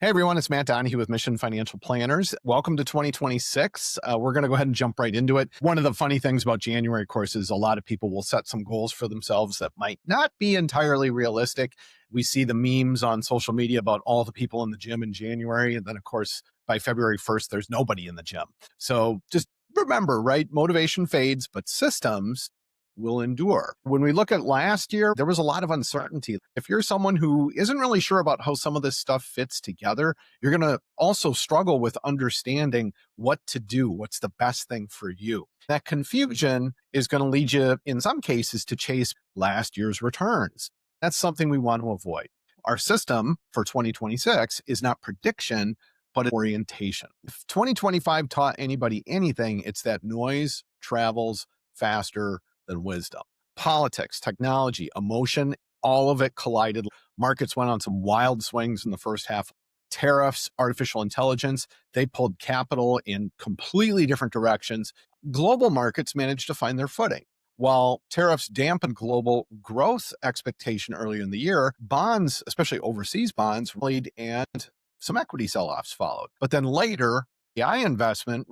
Hey everyone, it's Matt Donahue with Mission Financial Planners. Welcome to 2026. We're going to go ahead and jump right into it. One of the funny things about January, of course, is a lot of people will set some goals for themselves that might not be entirely realistic. We see the memes on social media about all the people in the gym in January. And then, of course, by February 1st, there's nobody in the gym. So just remember, right? Motivation fades, but systems will endure. When we look at last year, there was a lot of uncertainty. If you're someone who isn't really sure about how some of this stuff fits together, you're going to also struggle with understanding what to do, what's the best thing for you. That confusion is going to lead you, in some cases, to chase last year's returns. That's something we want to avoid. Our system for 2026 is not prediction, but orientation. If 2025 taught anybody anything, it's that noise travels faster than wisdom. Politics, technology, emotion, all of it collided. Markets went on some wild swings in the first half. Tariffs, artificial intelligence, they pulled capital in completely different directions. Global markets managed to find their footing. While tariffs dampened global growth expectation earlier in the year, bonds, especially overseas bonds, rallied and some equity sell-offs followed. But then later, AI investment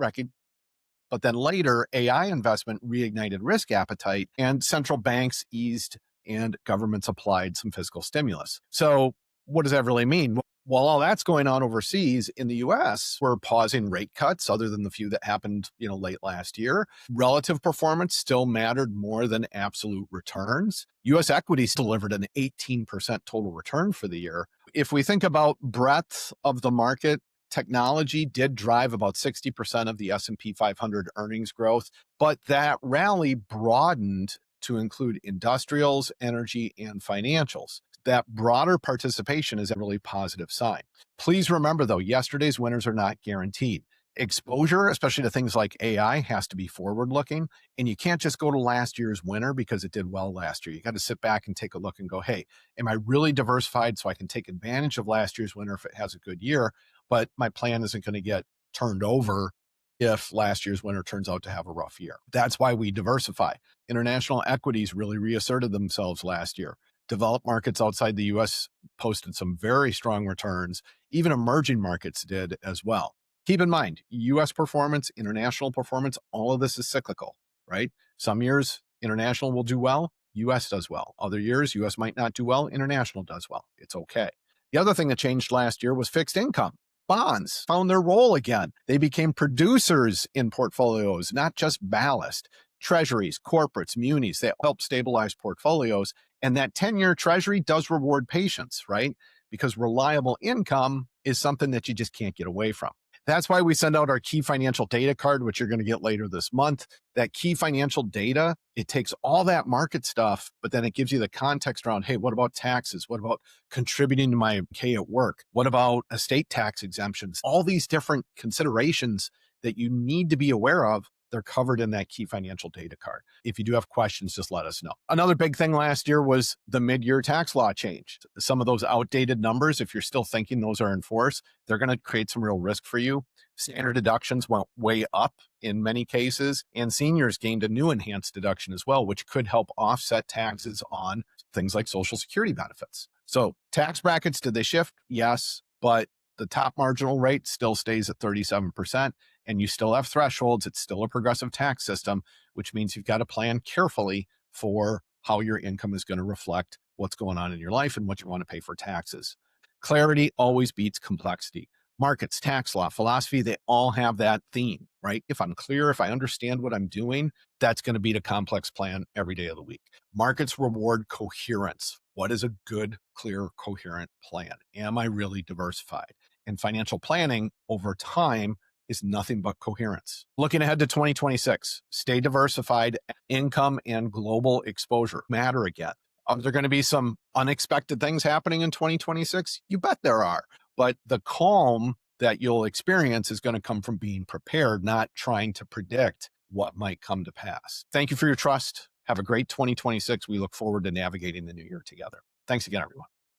reignited risk appetite, and central banks eased and governments applied some fiscal stimulus. So what does that really mean? While all that's going on overseas, in the US, we're pausing rate cuts other than the few that happened, late last year. Relative performance still mattered more than absolute returns. US equities delivered an 18% total return for the year. If we think about breadth of the market, technology did drive about 60% of the S&P 500 earnings growth, but that rally broadened to include industrials, energy, and financials. That broader participation is a really positive sign. Please remember, though, yesterday's winners are not guaranteed. Exposure, especially to things like AI, has to be forward-looking, and you can't just go to last year's winner because it did well last year. You got to sit back and take a look and go, hey, am I really diversified so I can take advantage of last year's winner if it has a good year? But my plan isn't going to get turned over if last year's winner turns out to have a rough year. That's why we diversify. International equities really reasserted themselves last year. Developed markets outside the US posted some very strong returns. Even emerging markets did as well. Keep in mind, US performance, international performance, all of this is cyclical, right? Some years, international will do well, US does well. Other years, US might not do well, international does well. It's okay. The other thing that changed last year was fixed income. Bonds found their role again. They became producers in portfolios, not just ballast. Treasuries, corporates, munis, they help stabilize portfolios. And that 10-year treasury does reward patience, right? Because reliable income is something that you just can't get away from. That's why we send out our key financial data card, which you're going to get later this month. That key financial data, it takes all that market stuff, but then it gives you the context around, hey, what about taxes? What about contributing to my K at work? What about estate tax exemptions? All these different considerations that you need to be aware of, they're covered in that key financial data card. If you do have questions, just let us know. Another big thing last year was the mid-year tax law change. Some of those outdated numbers, if you're still thinking those are in force, they're going to create some real risk for you. Standard deductions went way up in many cases, and seniors gained a new enhanced deduction as well, which could help offset taxes on things like Social Security benefits. So tax brackets, did they shift? Yes, but the top marginal rate still stays at 37%. And you still have thresholds. It's still a progressive tax system, which means you've got to plan carefully for how your income is going to reflect what's going on in your life and what you want to pay for taxes. Clarity always beats complexity. Markets, tax law, philosophy, they all have that theme, right? If I'm clear, if I understand what I'm doing, that's going to beat a complex plan every day of the week. Markets reward coherence. What is a good, clear, coherent plan? Am I really diversified? And financial planning over time is nothing but coherence. Looking ahead to 2026, stay diversified. Income and global exposure matter again. Are there going to be some unexpected things happening in 2026? You bet there are. But the calm that you'll experience is going to come from being prepared, not trying to predict what might come to pass. Thank you for your trust. Have a great 2026. We look forward to navigating the new year together. Thanks again, everyone.